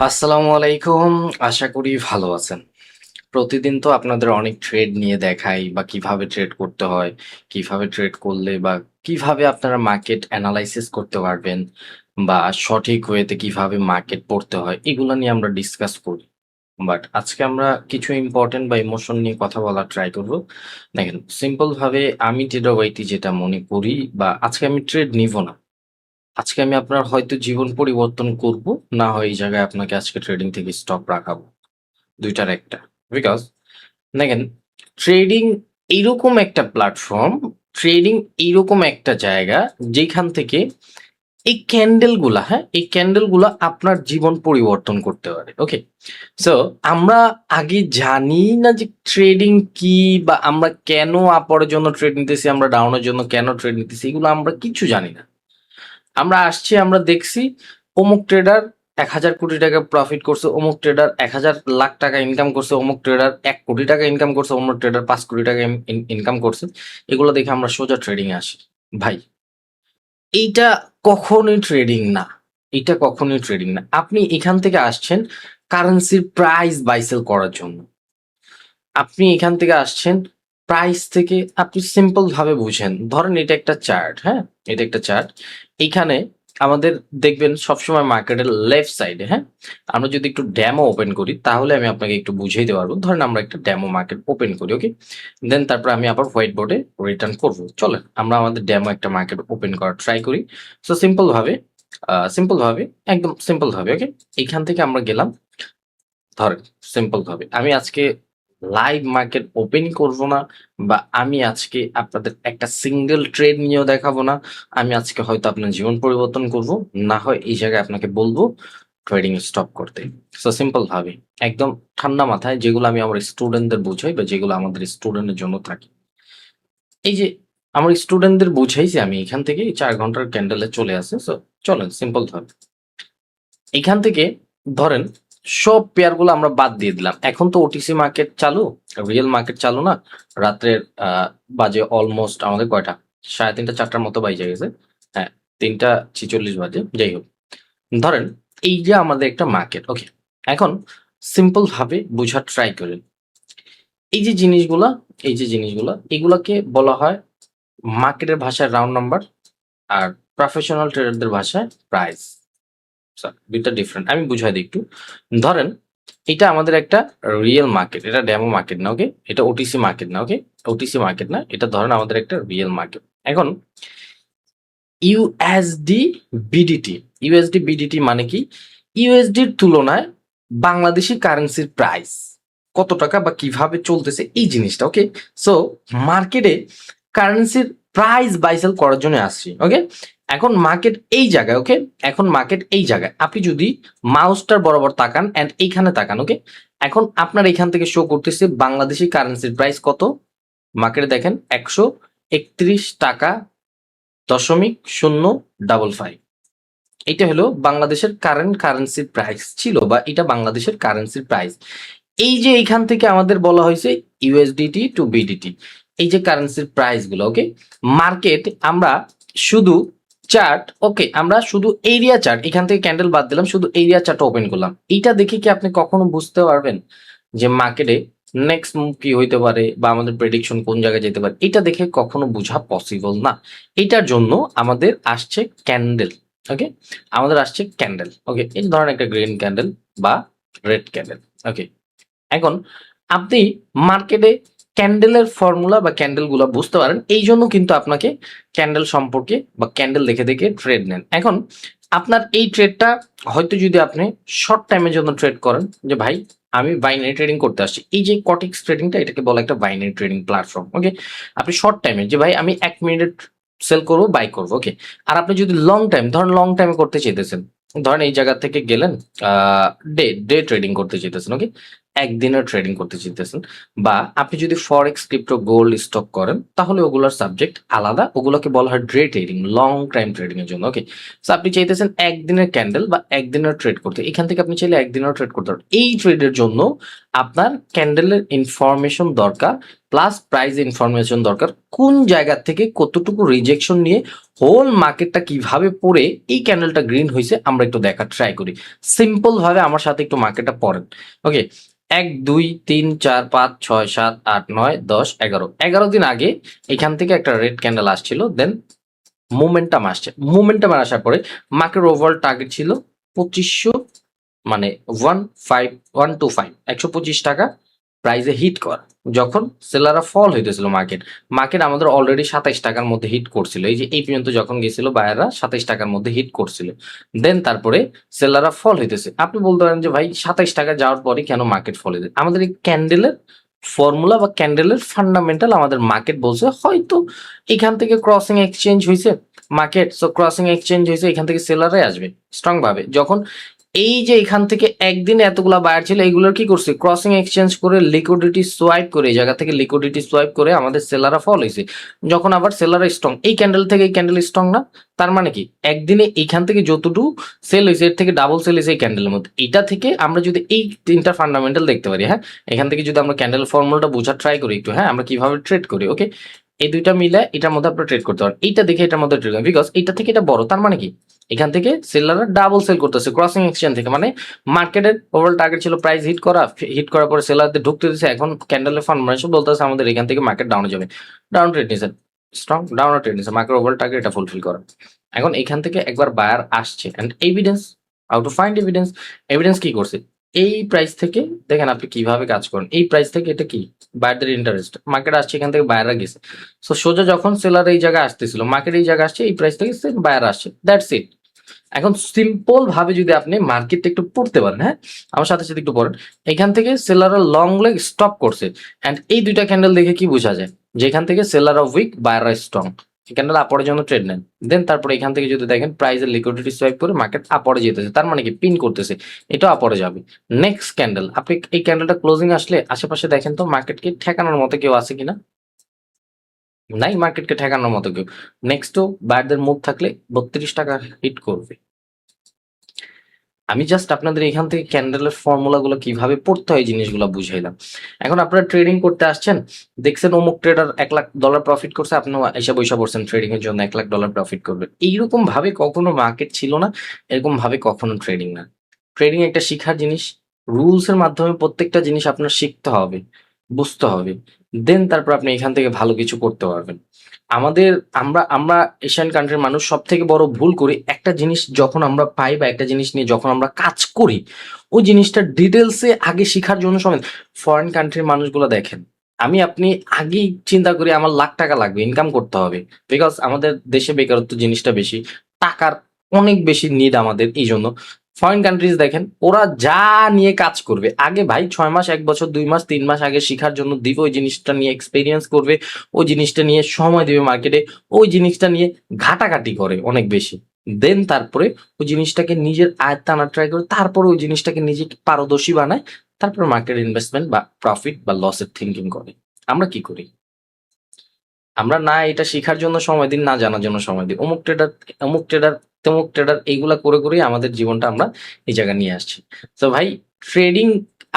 আসসালামু আলাইকুম। আশা করি ভালো আছেন। প্রতিদিন তো আপনাদের অনেক ট্রেড নিয়ে দেখাই বা কিভাবে ট্রেড করতে হয়, কিভাবে ট্রেড করলে বা কিভাবে আপনারা মার্কেট অ্যানালাইসিস করতে পারবেন বা সঠিক ওয়েতে কিভাবে মার্কেট পড়তে হয়, এগুলা নিয়ে আমরা ডিসকাস করি। বাট আজকে আমরা কিছু ইম্পর্টেন্ট বা ইমোশন নিয়ে কথা বলার ট্রাই করব। দেখেন, সিম্পল ভাবে আমি ট্রেডার ওয়াইটি যেটা মনে করি বা আজকে আমি ট্রেড নিব না। আজকে আমি আপনার হয়তো জীবন পরিবর্তন করব, না হয় এই জায়গায় আপনাকে আজকে ট্রেডিং থেকে স্টপ রাখাবো। ২ টার ১ টা। বিকজ দেখেন, ট্রেডিং এইরকম একটা প্ল্যাটফর্ম, ট্রেডিং এইরকম একটা জায়গা যেখান থেকে এই ক্যান্ডেল গুলা, হ্যাঁ? এই ক্যান্ডেল গুলা আপনার জীবন পরিবর্তন করতে পারে। ওকে? সো আমরা আগে জানি না যে ট্রেডিং কি বা আমরা কেন আপরের জন্য ট্রেড নিতেছি, আমরা ডাউনের জন্য কেন ট্রেড নিতেছি, এগুলো আমরা কিচ্ছু জানি না। আমরা আসছি, আমরা দেখছি অমুক ট্রেডার ১,০০০ কোটি টাকা প্রফিট করছে, অমুক ট্রেডার ১,০০০ লাখ টাকা ইনকাম করছে, অমুক ট্রেডার ১ কোটি টাকা ইনকাম করছে, অমুক ট্রেডার ৫ কোটি টাকা ইনকাম করছে। এগুলো দেখে আমরা সোজা ট্রেডিং এ আসি। ভাই, এইটা কখনোই ট্রেডিং না। এটা কখনোই ট্রেডিং না। আপনি এখান থেকে আসছেন কারেন্সির প্রাইস বাই সেল করার জন্য। আপনি এখান থেকে আসছেন প্রাইস থেকে, আপনি সিম্পল ভাবে বুঝেন। ধরেন এটা একটা চার্ট, হ্যাঁ? এটা একটা চার্ট। এইখানে আমাদের দেখবেন সবসময় মার্কেটের লেফট সাইডে, হ্যাঁ? আমরা যদি একটু ডেমো ওপেন করি তাহলে আমি আপনাকে একটু বুঝিয়ে দিতে পারবো। ধরেন আমরা একটা ডেমো মার্কেট ওপেন করি, ওকে? দেন তারপর আমি আবার হোয়াইট বোর্ডে রিটার্ন করব। চলেন আমরা আমাদের ডেমো একটা মার্কেট ওপেন করার ট্রাই করি। সো সিম্পল ভাবে, একদম সিম্পল ভাবে, ওকে? এইখান থেকে আমরা গেলাম। ধরেন সিম্পল ভাবে আমি আজকে লাইভ মার্কেট ওপেন করব না, বা আমি আজকে আপনাদের একটা সিঙ্গেল ট্রেড নিয়েও দেখাবো না। আমি আজকে হয়তো আপনার জীবন পরিবর্তন করব, না হয় এই জায়গায় আপনাকে বলবো ট্রেডিং স্টপ করতে। সো সিম্পল ভাবে, একদম ঠান্ডা মাথায়, যেগুলো আমি আমার স্টুডেন্টদের বুঝাই বা যেগুলো আমাদের স্টুডেন্টের জন্য থাকে, এই যে আমার স্টুডেন্টদের বুঝাইছি আমি এখান থেকে 4 ঘন্টার ক্যান্ডেলে চলে আসে। সো চলেন সিম্পল ভাবে এখান থেকে ধরেন সব পেয়ার গুলো আমরা বাদ দিয়ে দিলাম। এখন তো ওটিসি মার্কেট চালু, রিয়েল মার্কেট চালু না। রাত্রের বাজে অলমোস্ট আমাদের কয়টা, 3:30 4টার মতো বাইজে গেছে। হ্যাঁ, 3টা 46 বাজে, যাই হোক। ধরেন এই যে আমাদের একটা মার্কেট, ওকে? এখন সিম্পল ভাবে বোঝার ট্রাই করেন। এই যে জিনিসগুলা, এগুলাকে বলা হয় মার্কেটের ভাষায় রাউন্ড নাম্বার, আর প্রফেশনাল ট্রেডারদের ভাষায় প্রাইস। আচ্ছা, ২টা ডিফারেন্ট। আমি বুঝাই দিই একটু। ধরেন এটা আমাদের একটা রিয়েল মার্কেট, এটা ডেমো মার্কেট না, ওকে? এটা ওটিসি মার্কেট না, ওকে? ওটিসি মার্কেট না, এটা ধরেন আমাদের একটা রিয়েল মার্কেট। এখন ইউএসডি বিডিটি, ইউএসডি বিডিটি মানে কি? ইউএসডির তুলনায় বাংলাদেশি কারেন্সির প্রাইস কত টাকা বা কিভাবে চলতেছে এই জিনিসটা, ওকে? সো মার্কেটে কারেন্সির প্রাইস বাইসেল করার জন্য আসছি, ওকে? এখন মার্কেট এই জায়গায়, ওকে? এখন মার্কেট এই জায়গায় আপনি যদি মাউসটার বরাবর তাকান এন্ড এইখানে তাকান, ওকে? এখন আপনার এখান থেকে শো করতেছে বাংলাদেশি কারেন্সির প্রাইস কত। মার্কেটে দেখেন 131 টাকা.055। এটা হলো বাংলাদেশের কারেন্ট কারেন্সির প্রাইস ছিল, বা এটা বাংলাদেশের কারেন্সির প্রাইস। এই যে এইখান থেকে আমাদের বলা হয়েছে ইউএসডিটি টু বিডিটি, এই যে কারেন্সির প্রাইস গুলো, ওকে? মার্কেট আমরা শুধু চার্ট, ওকে? আমরা শুধু এরিয়া চার্ট, এখান থেকে ক্যান্ডেল বাদ দিলাম, শুধু এরিয়া চার্ট ওপেন করলাম। এইটা দেখে কি আপনি কখনো বুঝতে পারবেন যে মার্কেটে নেক্সট মুভ কি হইতে পারে বা আমাদের প্রেডিকশন কোন জায়গায় যেতে পারে? এটা দেখে কখনো বোঝা পসিবল না। এটার জন্য আমাদের আসছে ক্যান্ডেল, ওকে? আমাদের আসছে ক্যান্ডেল, ওকে? এই যে ধরেন একটা গ্রিন ক্যান্ডেল বা রেড ক্যান্ডেল, ওকে? এখন আপনি মার্কেটে ক্যান্ডেলের ফর্মুলা বা ক্যান্ডেল গুলা বুঝতে পারেন, এই জন্য কিন্তু আপনাকে ক্যান্ডেল সম্পর্কে বা ক্যান্ডেল দেখে দেখে ট্রেড নেন। এখন আপনার এই ট্রেডটা হয়তো যদি আপনি শর্ট টাইমের জন্য ট্রেড করেন, যে ভাই আমি বাইনারি ট্রেডিং করতে আসছি, এই যে কটিক্স ট্রেডিংটা, এটাকে বলা একটা বাইনারি ট্রেডিং প্ল্যাটফর্ম, ওকে? আপনি শর্ট টাইমে যে ভাই আমি 1 মিনিট সেল করবো, বাই করবো, ওকে? আর আপনি যদি লং টাইম, ধরেন লং টাইমে করতে চাইতেছেন, ধরেন এই জায়গা থেকে গেলেন ডে ডে ট্রেডিং করতে চাইতেছেন, ওকে? একদিনের ট্রেডিং করতে চাইতেছেন, বা আপনি যদি ফরেক্স, ক্রিপ্টো, গোল্ড স্টক করেন তাহলে ওগুলোর সাবজেক্ট আলাদা, ওগুলোকে বলা হয় day trading, long time trading এর জন্য, ওকে? সো আপনি চাইতেছেন একদিনের ক্যান্ডেল বা একদিনের ট্রেড করতে, এখান থেকে আপনি চাইলে একদিনের ট্রেড করতে পারেন। এই ট্রেডের জন্য আপনার ক্যান্ডেলের ইনফরমেশন দরকার, প্লাস প্রাইস ইনফরমেশন দরকার, কোন জায়গা থেকে কতটুকু রিজেকশন নিয়ে হোল মার্কেটটা কিভাবে পড়ে এই ক্যান্ডেলটা গ্রিন হয়েছে আমরা একটু দেখার ট্রাই করি। সিম্পল ভাবে আমার সাথে একটু মার্কেটটা পড়েন। ওকে, 1 2 3 4 5 6 7 8 9 10 11, 11 দিন আগে এখান থেকে একটা রেড ক্যান্ডেল আসছিল, দেন মোমেন্টাম আসছে, মোমেন্টাম আসার পরে মার্কেট ওভারঅল টার্গেট ছিল 2500, মানে 125 প্রাইসে হিট কর। যখন সেলাররা ফল হইতেছিল মার্কেট, মার্কেট আমাদের অলরেডি 27 টাকার মধ্যে হিট করছিল, এই যে এই পর্যন্ত যখন গেছিল বায়াররা 27 টাকার মধ্যে হিট করছিল, দেন তারপরে সেলাররা ফল হইতেছে। আপনি বলতে পারেন যে ভাই 27 টাকা যাওয়ার পরে কেন মার্কেট ফল হইতে, আমাদের এই ক্যান্ডেলের ফর্মুলা বা ক্যান্ডেলের ফান্ডামেন্টাল আমাদের মার্কেট বলছে হয়তো এখান থেকে ক্রসিং এক্সচেঞ্জ হয়েছে মার্কেট, সো ক্রসিং এক্সচেঞ্জ হয়েছে, এখান থেকে সেলাররাই আসবে স্ট্রং ভাবে। যখন এই যে এখান থেকে একদিনে এতগুলা বায়ার ছিল, এইগুলোর কি করছে, ক্রসিং এক্সচেঞ্জ করে লিকুইডিটি সোয়াইপ করে, এই জায়গা থেকে লিকুইডিটি সোয়াইপ করে আমাদের সেলাররা ফল হয়েছে। যখন আবার সেলাররা স্ট্রং, এই ক্যান্ডেল থেকে এই ক্যান্ডেল স্ট্রং না, তার মানে কি একদিনে এইখান থেকে যতটুকু সেল হয়েছে এর থেকে ডাবল সেল হয়েছে এই ক্যান্ডেলের মধ্যে। এটা থেকে আমরা যদি এই তিনটা ফান্ডামেন্টাল দেখতে পারি, হ্যাঁ, এখান থেকে যদি আমরা ক্যান্ডেল ফর্মুলাটা বোঝার ট্রাই করি একটু, হ্যাঁ, আমরা কিভাবে ট্রেড করি, ওকে, এই দুইটা মিলে এটার মধ্যে আপনারা ট্রেড করতে পারেন। এইটা দেখে এটার মধ্যে ট্রেড করেন, বিকজ এটা থেকে এটা বড়, তার মানে কি এখান থেকে সেলাররা ডাবল সেল করতেছে ক্রসিং এক্সচেঞ্জ থেকে, মানে মার্কেটের ওভারঅল টার্গেট ছিল প্রাইস হিট করা, হিট করার পরে সেলারদের ঢুকতে দিচ্ছে, এখন ক্যান্ডেলের ফর্মেশন বলতেছে আমাদের এখান থেকে মার্কেট ডাউনে যাবে, ডাউন ট্রেড নিছে, স্ট্রং ডাউন ট্রেড নিছে, মার্কেট ওভারঅল টার্গেট এটা ফুলফিল করা। এখন এখান থেকে একবার বায়ার আসছে, and evidence, how to find evidence, evidence কি করছে, এই প্রাইস থেকে দেখেন আপনি কিভাবে কাজ করেন, এই প্রাইস থেকে এটা কি বায়ারদের ইন্টারেস্ট, মার্কেট আসছে এখান থেকে বায়াররা গেছে, সো সোজা যখন সেলার এই জায়গায় আসতেছিল মার্কেট এই জায়গায় আসছে, এই প্রাইস থেকে বায়ার আসছে, দ্যাটস ইট। এখন সিম্পল ভাবে যদি আপনি মার্কেটটা একটু পড়তে পারেন, হ্যাঁ, আমার সাথে সাথে একটু পড়েন, এখান থেকে সেলাররা লং লেগ স্টপ করছে, এন্ড এই দুইটা ক্যান্ডেল দেখে কি বোঝা যায়, যে এখান থেকে সেলাররা উইক বায়াররা স্ট্রং, ক্যান্ডেল আপরের জন্য ট্রেড নেন, দেন তারপরে এখান থেকে যদি দেখেন প্রাইসের লিকুইডিটি সোয়াইপ করে মার্কেট আপরে যেতেছে, তার মানে কি পিন করতেছে, এটা আপরে যাবে। নেক্সট ক্যান্ডেল, আপনি এই ক্যান্ডেলটা ক্লোজিং আসলে আশেপাশে দেখেন তো মার্কেটকে ঠেকানোর মতো কেউ আছে কিনা, নাই মার্কেটকে ঠেকানোর মতো কেউ। নেক্সটও বায়ারদের মুভ থাকলে 32 টাকা হিট করবে। আমি জাস্ট আপনাদের এখান থেকে ক্যান্ডেলের ফর্মুলা গুলো কিভাবে পড়তে হয় জিনিসগুলো বুঝাইলাম। এখন আপনারা ট্রেডিং করতে আসছেন, দেখছেন অমুক ট্রেডার $1 লাখ প্রফিট করছে, আপনিও এসে বৈশা পড়ছেন ট্রেডিং এর জন্য $1 লাখ প্রফিট করবে। এইরকম ভাবে কখনো মার্কেট ছিল না, এরকম ভাবে কখনো ট্রেডিং না। ট্রেডিং একটা শিখার জিনিস, রুলস এর মাধ্যমে প্রত্যেকটা জিনিস আপনার শিখতে হবে, বুঝতে হবে, দেন তারপর আপনি এখান থেকে ভালো কিছু করতে পারবেন। আমাদের আমরা আমরা এশিয়ান কান্ট্রির মানুষ সব থেকে বড় ভুল করি, একটা জিনিস যখন আমরা পাই বা একটা জিনিস নিয়ে যখন আমরা কাজ করি, ওই জিনিসটা ডিটেলসে আগে শিখার জন্য সময়, ফরেন কান্ট্রির মানুষগুলো দেখেন, আমি আপনি আগেই চিন্তা করি আমার লাখ টাকা লাগবে, ইনকাম করতে হবে, বিকজ আমাদের দেশে বেকারত্ব জিনিসটা বেশি, টাকার অনেক বেশি নিড আমাদের, এই জন্য ফরেন কান্ট্রিজ দেখেন ওরা যা নিয়ে কাজ করবে আগে ভাই 6 মাস 1 বছর 2 মাস 3 মাস আগে শিখার জন্য দিবে, ওই জিনিসটা নিয়ে এক্সপেরিয়েন্স করবে, ওই জিনিসটা নিয়ে সময় দেবে মার্কেটে, ওই জিনিসটা নিয়ে ঘাটাঘাটি করে অনেক বেশি, দেন তারপরে ওই জিনিসটাকে নিজের আয়ত্তে আনার ট্রাই করে, তারপরে ওই জিনিসটাকে নিজে পারদর্শী বানায়, তারপর মার্কেট ইনভেস্টমেন্ট বা প্রফিট বা লসের থিঙ্কিং করে। আমরা কি করি, আমরা না এটা শিখার জন্য সময় দিন, না জানার জন্য সময় দিই, অমুক ট্রেডার অমুক ট্রেডার তমুক ট্রেডার এইগুলা করে করেই আমাদের জীবনটা আমরা এই জায়গায় নিয়ে আসছি। তো ভাই ট্রেডিং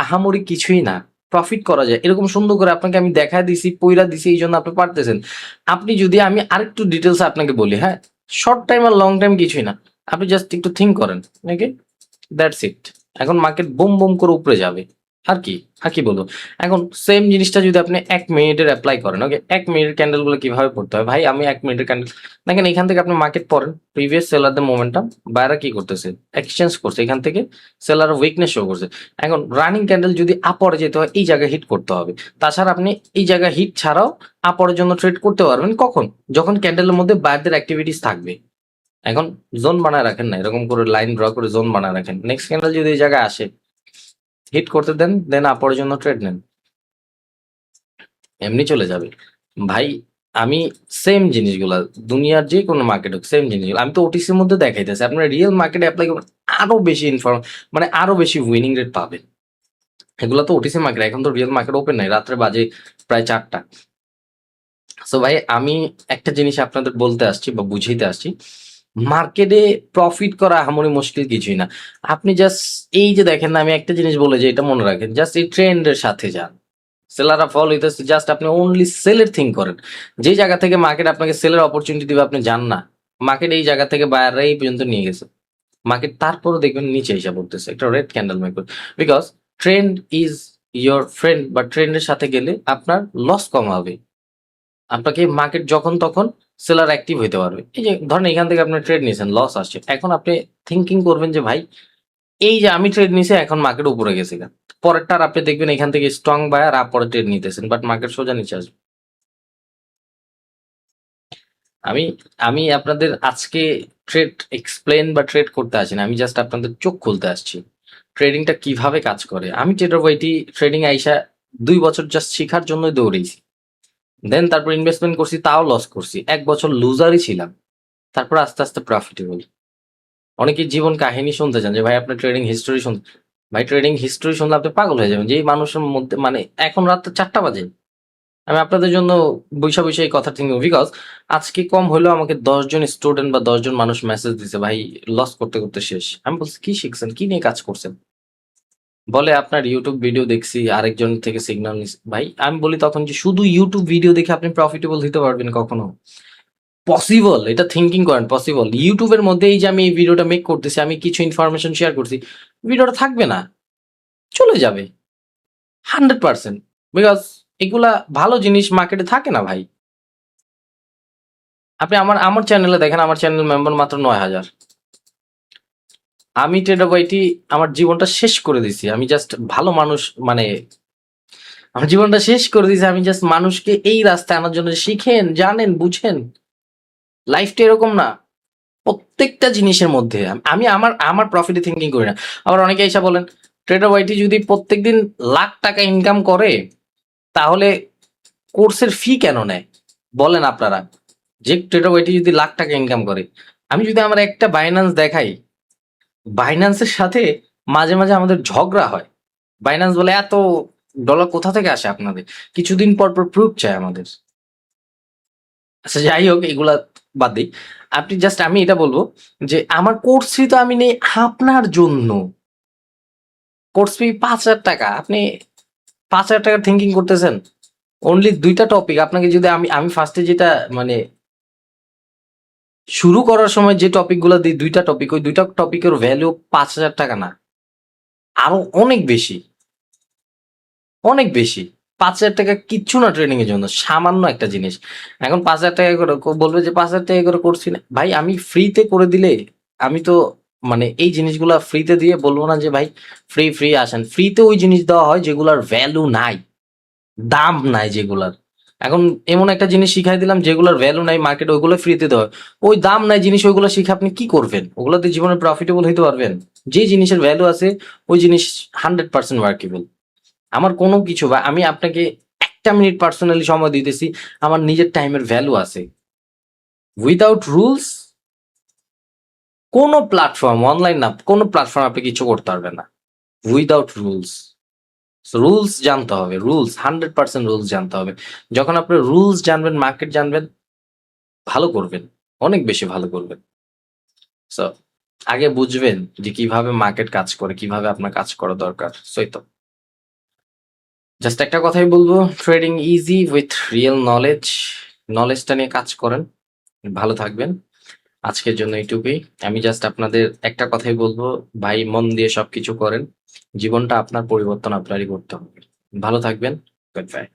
আহামরি কিছুই না, প্রফিট করা যায়, এরকম সুন্দর করে আপনাকে আমি দেখা দিছি পইরা দিছি এই জন্য আপনি পারতেছেন। আপনি যদি আমি আরেকটু ডিটেলস আপনাকে বলি, হ্যাঁ, শর্ট টাইম আর লং টাইম কিছুই না, আপনি জাস্ট একটু থিঙ্ক করেন, ওকে, দ্যাটস ইট। এখন মার্কেট বুম বুম করে উপরে যাবে, আর কি, আর কি বলবো। এখন সেম জিনিসটা যদি আপনি 1 মিনিটের অ্যাপ্লাই করেন, ওকে, 1 মিনিটের ক্যান্ডেল গুলো কিভাবে পড়তে হয়, ভাই আমি 1 মিনিটের ক্যান্ডেল দেখেন, এখান থেকে আপনি মার্কেট পড়েন, প্রিভিয়াস সেলারদের মোমেন্টাম, বাইরা কি করতেছে, এক্সচেঞ্জ করছে, এখান থেকে সেলার উইকনেস শো করছে। এখন রানিং ক্যান্ডেল যদি আপরে যেতে হয় এই জায়গায় হিট করতে হবে, তাছাড়া আপনি এই জায়গায় হিট ছাড়াও আপরের জন্য ট্রেড করতে পারবেন কখন, যখন ক্যান্ডেলের মধ্যে বাইরদের অ্যাক্টিভিটিস থাকবে। এখন জোন বানায় রাখেন না, এরকম করে লাইন ড্র করে জোন বানায় রাখেন, নেক্সট ক্যান্ডেল যদি এই জায়গায় আসে হিট করতে দেন, দেন আপরের জন্য ট্রেড নেন, এমনি চলে যাবে। ভাই আমি সেম জিনিসগুলা দুনিয়ার যে কোনো মার্কেট হোক সেম জিনিসগুলো আমি তো ওটিসির মধ্যে দেখাইতেছি, আপনারা রিয়েল মার্কেটে অ্যাপ্লাই করবেন আরো বেশি মানে আরো বেশি উইনিং রেট পাবেন। এগুলো তো ওটিসি মার্কেট, এখন তো রিয়েল মার্কেট ওপেন নাই, রাত্রে বাজে প্রায় 4টা। সো ভাই আমি একটা জিনিস আপনাদের বলতে আসছি বা বুঝাইতে আসছি, মার্কেটে প্রফিট করা আহামরি মুশকিল কিছুই না। আপনি জাস্ট এই যে দেখেন না, আমি একটা জিনিস বলে যে এটা মনে রাখেন, জাস্ট এই ট্রেন্ডের সাথে যান। সেলাররা ফল হইতেছে, জাস্ট আপনি অনলি সেলের থিঙ্ক করেন। যে জায়গা থেকে মার্কেট আপনাকে সেলের অপরচুনিটি দিবে আপনি যান না। মার্কেট এই জায়গা থেকে বায়াররা এই পর্যন্ত নিয়ে গেছে। মার্কেট তারপরও দেখবেন নিচে এসে পড়তেছে, একটা রেড ক্যান্ডেল মেক করে। Because trend is your friend, বা ট্রেন্ডের সাথে গেলে আপনার লস কম হবে। আপনাকে মার্কেট যখন তখন সেলার অ্যাক্টিভ হইতে পারবে। এই যে ধরেন এখান থেকে আপনি ট্রেড নিয়েছেন, লস আসছে, এখন আপনি থিঙ্কিং করবেন যে ভাই এই যে আমি ট্রেড নিয়েছি এখন মার্কেট উপরে গেছে গা। পরেরটার আপনি দেখবেন এখান থেকে স্ট্রং বায়ার পরে ট্রেড নিতেছেন, বাট মার্কেট সোজা নিচে আসবে। আমি আমি আপনাদের আজকে ট্রেড এক্সপ্লেন বা ট্রেড করতে আসি না, আমি জাস্ট আপনাদের চোখ খুলতে আসছি ট্রেডিংটা কিভাবে কাজ করে। আমি ট্রেডার ওয়াইটি ট্রেডিং আইসা 2 বছর জাস্ট শেখার জন্যই দৌড়েছি। দেন তারপর ইনভেস্টমেন্ট করছি, তাও লস করছি, 1 বছর লুজারই ছিলাম। তারপর আস্তে আস্তে প্রফিটেবল। অনেকের জীবন কাহিনী শুনতে চান যে ভাই আপনার ট্রেডিং হিস্টোরি শুনতে। ভাই ট্রেডিং হিস্টোরি শুনলে আপনি পাগল হয়ে যাবেন। যে এই মানুষের মধ্যে মানে এখন রাত 4টা বাজে, আমি আপনাদের জন্য বৈশা বৈশা এই কথা ঠিক, বিকজ আজকে কম হলেও আমাকে 10 জন স্টুডেন্ট বা 10 জন মানুষ মেসেজ দিছে, ভাই লস করতে করতে শেষ। আমি বলছি কি শিখছেন, কি নিয়ে কাজ করছেন? বলে আপনার ইউটিউব ভিডিও দেখছি, আরেকজন থেকে সিগন্যাল নিছি। ভাই আমি বলি তখন যে শুধু ইউটিউব ভিডিও দেখে আপনি প্রফিটেবল হতে পারবেন কখনো? পসিবল, এটা থিঙ্কিং করেন, পসিবল। ইউটিউবের মধ্যে এই যে আমি এই ভিডিওটা মেক করতেছি, আমি কিছু ইনফরমেশন শেয়ার করছি, ভিডিওটা থাকবে না, চলে যাবে 100%। বিকজ এগুলা ভালো জিনিস মার্কেটে থাকে না ভাই। আপনি আমার আমার চ্যানেলে দেখেন, আমার চ্যানেল মেম্বার মাত্র 9,000। আমি ট্রেডার ওয়াইটি আমার জীবনটা শেষ করে দিছি। আমি জাস্ট ভালো মানুষ, মানে আমার জীবনটা শেষ করে দিছি। আমি জাস্ট মানুষকে এই রাস্তায় আনার জন্য, শিখেন, জানেন, বুঝেন। লাইফটা এরকম না, প্রত্যেকটা জিনিসের মধ্যে আমি আমার আমার প্রফিটে থিঙ্কিং করি না। আবার অনেকে এসে বলেন ট্রেডার ওয়াইটি যদি প্রত্যেকদিন লাখ টাকা ইনকাম করে তাহলে কোর্সের ফি কেন নেয়? বলেন আপনারা, যে ট্রেডার ওয়াইটি যদি লাখ টাকা ইনকাম করে, আমি যদি আমার একটা বাইন্যান্স দেখাই, বাইন্যান্সের সাথে মাঝে মাঝে আমাদের ঝগড়া হয়। বাইন্যান্স বলে এত ডলার কোথা থেকে আসে আপনাদের, কিছুদিন পর পর প্রুফ চায় আমাদের। আচ্ছা যাই হোক, এগুলা বাদ দিই। আপনি জাস্ট, আমি এটা বলবো যে আমার কোর্স ফি তো আমি নেই আপনার জন্য। কোর্স ফি 5,000 টাকা, আপনি 5,000 টাকা থিঙ্কিং করতেছেন। অনলি 2টা টপিক আপনাকে যদি আমি ফার্স্টে যেটা মানে শুরু করার সময় যে টপিকগুলো দিই, 2টা টপিক, ওই 2টা টপিকের ভ্যালু 5,000 টাকা না, আরো অনেক বেশি, অনেক বেশি। 5,000 টাকা কিচ্ছু না ট্রেনিং এর জন্য, সামান্য একটা জিনিস। এখন 5,000 টাকা করে বলবে যে 5,000 টাকা করে করছি না, ভাই আমি ফ্রিতে করে দিলে, আমি তো মানে এই জিনিসগুলা ফ্রিতে দিয়ে বলবো না যে ভাই ফ্রি ফ্রি আসেন। ফ্রিতে ওই জিনিস দেওয়া হয় যেগুলার ভ্যালু নাই, দাম নাই যেগুলার। এখন এমন একটা জিনিস শিখাই দিলাম যেগুলোর ভ্যালু নাই মার্কেটে, ওইগুলো ফ্রিতে দেওয়া হয়। ওই দাম নাই জিনিস, ওইগুলো শিখে আপনি কি করবেন? ওগুলোতে জীবনে প্রফিটেবল হইতে পারবেন? যে জিনিসের ভ্যালু আছে ওই জিনিস 100% ওয়ার্কেবল। আমার কোনো কিছু, বা আমি আপনাকে 1টা মিনিট পার্সোনালি সময় দিতেছি, আমার নিজের টাইমের ভ্যালু আছে। উইদাউট রুলস কোনো প্ল্যাটফর্ম, অনলাইন না, কোনো প্ল্যাটফর্ম আপনি কিছু করতে পারবেন না উইদাউট রুলস। রুলস জানতে হবে, রুলস 100% রুলস জানতে হবে। যখন আপনি রুলস জানবেন, মার্কেট জানবেন, ভালো করবেন, অনেক বেশি ভালো করবেন। সো আগে বুঝবেন যে কিভাবে মার্কেট কাজ করে, কিভাবে আপনার কাজ করা দরকার। সো তো জাস্ট একটা কথাই বলবো, trading easy with real knowledge. নলেজটা নিয়ে কাজ করেন, ভালো থাকবেন। আজকের জন্য এইটুকুই। আমি জাস্ট আপনাদের একটা কথাই বলবো, ভাই মন দিয়ে সবকিছু করেন। জীবনটা আপনার, পরিবর্তন আপনারই করতে হবে। ভালো থাকবেন। Good bye.